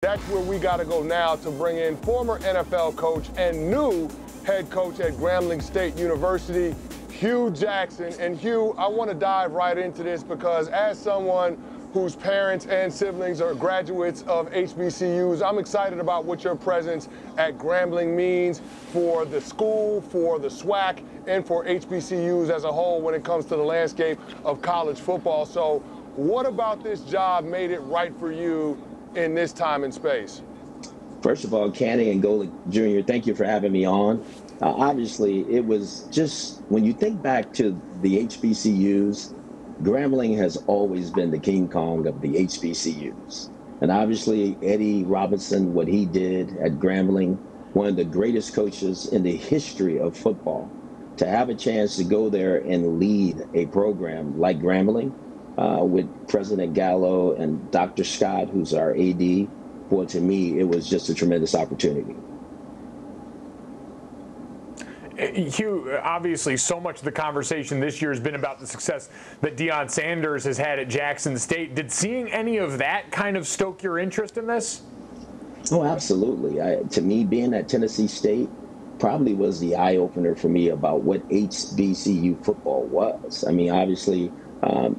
That's where we got to go now to bring in former NFL coach and new head coach at Grambling State University, Hue Jackson. And Hue, I want to dive right into this because as someone whose parents and siblings are graduates of HBCUs, I'm excited about what your presence at Grambling means for the school, for the SWAC, and for HBCUs as a whole when it comes to the landscape of college football. So what about this job made it right for you in this time and space? First of all, Canty and Golic Jr., thank you for having me on. Obviously, it was just, when you think back to the HBCUs, Grambling has always been the King Kong of the HBCUs. And obviously, Eddie Robinson, what he did at Grambling, one of the greatest coaches in the history of football, to have a chance to go there and lead a program like Grambling, with President Gallo and Dr. Scott, who's our AD, well, to me, it was just a tremendous opportunity. Hugh, obviously, so much of the conversation this year has been about the success that Deion Sanders has had at Jackson State. Did seeing any of that kind of stoke your interest in this? Oh, absolutely. To me, being at Tennessee State probably was the eye-opener for me about what HBCU football was. I mean, obviously,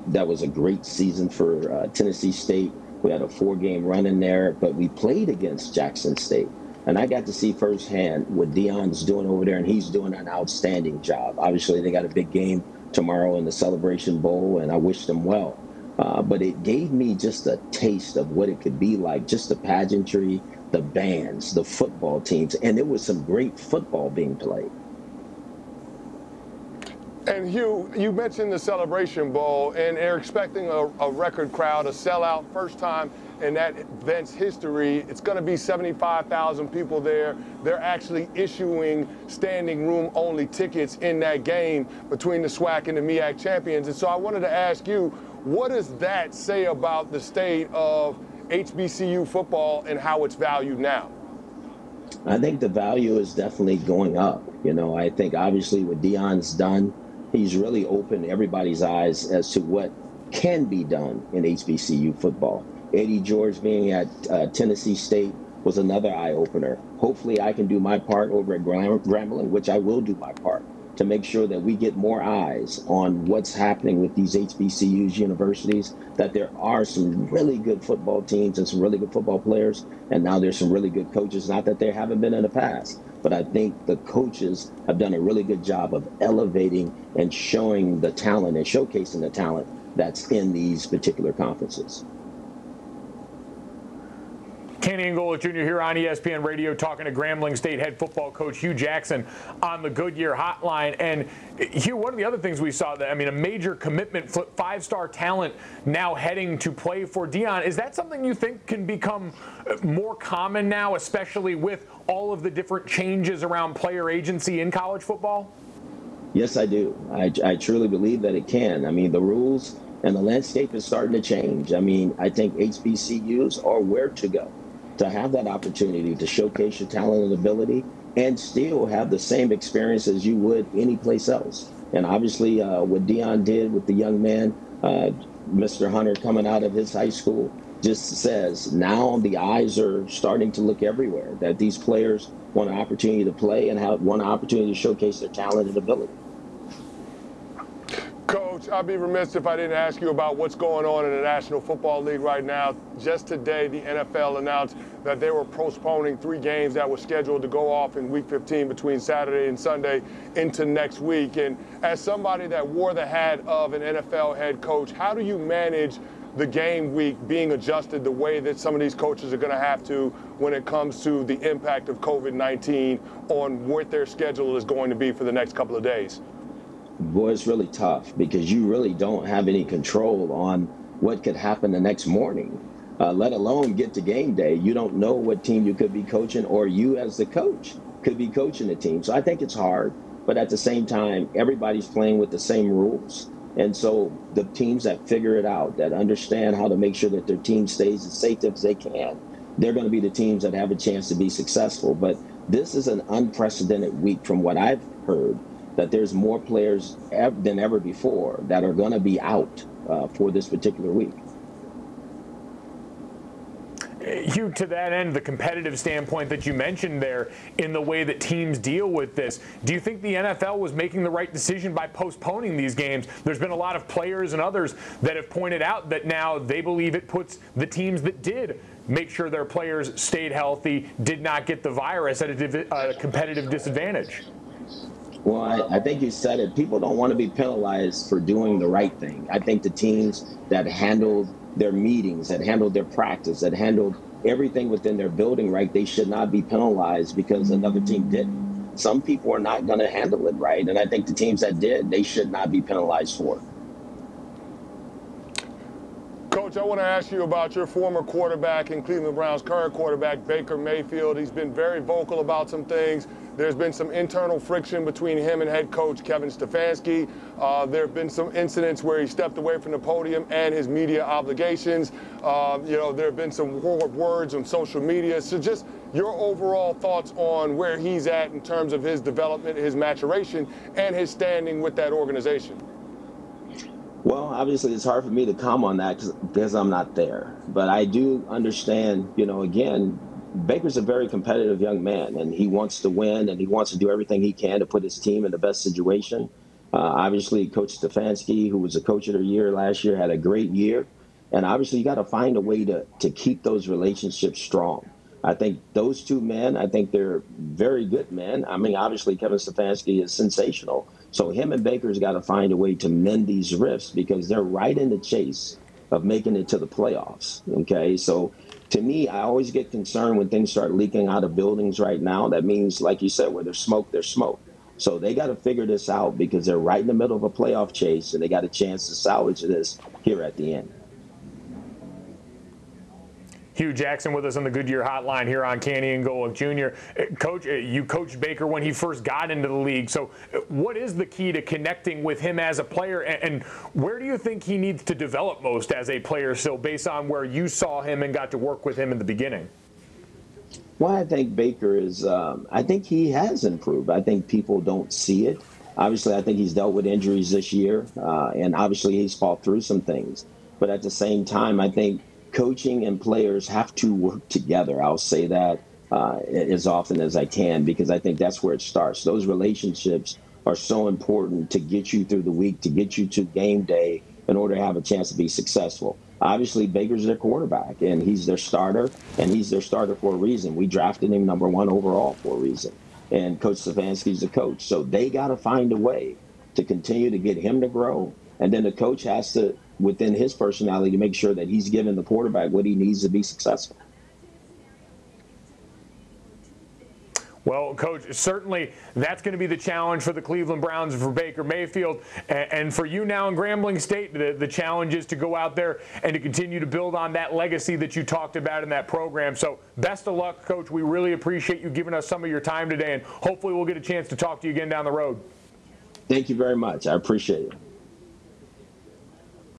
that was a great season for Tennessee State. We had a 4-game run in there, but we played against Jackson State. And I got to see firsthand what Deion's doing over there, and he's doing an outstanding job. Obviously, they got a big game tomorrow in the Celebration Bowl, and I wish them well. But it gave me just a taste of what it could be like, just the pageantry, the bands, the football teams, and there was some great football being played. And Hugh, you mentioned the Celebration Bowl, and they're expecting a record crowd, a sellout, first time in that event's history. It's going to be 75,000 people there. They're actually issuing standing room only tickets in that game between the SWAC and the MEAC champions. And so I wanted to ask you, what does that say about the state of HBCU football and how it's valued now? I think the value is definitely going up. You know, I think obviously what Deion's done, he's really opened everybody's eyes as to what can be done in HBCU football. Eddie George being at Tennessee State was another eye-opener. Hopefully I can do my part over at Grambling, which I will do my part, to make sure that we get more eyes on what's happening with these HBCUs universities, that there are some really good football teams and some really good football players, and now there's some really good coaches, not that there haven't been in the past. But I think the coaches have done a really good job of elevating and showing the talent and showcasing the talent that's in these particular conferences. Canty and Golic Jr. here on ESPN Radio talking to Grambling State head football coach Hue Jackson on the Goodyear Hotline. And Hugh, one of the other things we saw, that, I mean, a major commitment, 5-star talent now heading to play for Deion. Is that something you think can become more common now, especially with all of the different changes around player agency in college football? Yes, I do. I truly believe that it can. I mean, the rules and the landscape is starting to change. I mean, I think HBCUs are where to go to have that opportunity to showcase your talent and ability and still have the same experience as you would any place else. And obviously what Deion did with the young man, Mr. Hunter, coming out of his high school, just says now the eyes are starting to look everywhere, that these players want an opportunity to play and want an opportunity to showcase their talent and ability. Coach, I'd be remiss if I didn't ask you about what's going on in the National Football League right now. Just today, the NFL announced that they were postponing 3 games that were scheduled to go off in Week 15 between Saturday and Sunday into next week. And as somebody that wore the hat of an NFL head coach, how do you manage the game week being adjusted the way that some of these coaches are going to have to when it comes to the impact of COVID-19 on what their schedule is going to be for the next couple of days? Boy, it's really tough because you really don't have any control on what could happen the next morning, let alone get to game day. You don't know what team you could be coaching, or you as the coach could be coaching the team. So I think it's hard, but at the same time, everybody's playing with the same rules. And so the teams that figure it out, that understand how to make sure that their team stays as safe as they can, they're going to be the teams that have a chance to be successful. But this is an unprecedented week from what I've heard, that there's more players than ever before that are going to be out for this particular week. Hugh, to that end, the competitive standpoint that you mentioned there in the way that teams deal with this, do you think the NFL was making the right decision by postponing these games? There's been a lot of players and others that have pointed out that now they believe it puts the teams that did make sure their players stayed healthy, did not get the virus at a competitive disadvantage. Well, I think you said it. People don't want to be penalized for doing the right thing. I think the teams that handled their meetings, that handled their practice, that handled everything within their building right, they should not be penalized because another team didn't. Some people are not going to handle it right, and I think the teams that did, they should not be penalized for it. Coach, I want to ask you about your former quarterback and Cleveland Browns' current quarterback, Baker Mayfield. He's been very vocal about some things. There's been some internal friction between him and head coach Kevin Stefanski. There have been some incidents where he stepped away from the podium and his media obligations. There have been some words on social media. So just your overall thoughts on where he's at in terms of his development, his maturation, and his standing with that organization. Well, obviously, it's hard for me to comment on that because I'm not there. But I do understand, again, Baker's a very competitive young man, and he wants to win, and he wants to do everything he can to put his team in the best situation. Obviously, Coach Stefanski, who was the coach of the year last year, had a great year. And obviously, you got to find a way to keep those relationships strong. I think those two men, I think they're very good men. I mean, obviously, Kevin Stefanski is sensational. So him and Baker's got to find a way to mend these rifts because they're right in the chase of making it to the playoffs. Okay, so to me, I always get concerned when things start leaking out of buildings right now. That means, like you said, where there's smoke, there's smoke. So they got to figure this out because they're right in the middle of a playoff chase and they got a chance to salvage this here at the end. Hue Jackson with us on the Goodyear Hotline here on Canty and Golic Jr. Coach, you coached Baker when he first got into the league. So what is the key to connecting with him as a player, and where do you think he needs to develop most as a player still based on where you saw him and got to work with him in the beginning? Well, I think Baker is I think he has improved. I think people don't see it. Obviously, I think he's dealt with injuries this year, and obviously he's fought through some things. But at the same time, I think coaching and players have to work together. I'll say that as often as I can because I think that's where it starts. Those relationships are so important to get you through the week, to get you to game day in order to have a chance to be successful. Obviously, Baker's their quarterback, and he's their starter, and he's their starter for a reason. We drafted him #1 overall for a reason, and Coach Stefanski's the coach. So they got to find a way to continue to get him to grow, and then the coach has to, within his personality, to make sure that he's giving the quarterback what he needs to be successful. Well, Coach, certainly that's going to be the challenge for the Cleveland Browns and for Baker Mayfield. And for you now in Grambling State, the challenge is to go out there and to continue to build on that legacy that you talked about in that program. So best of luck, Coach. We really appreciate you giving us some of your time today, and hopefully we'll get a chance to talk to you again down the road. Thank you very much. I appreciate it.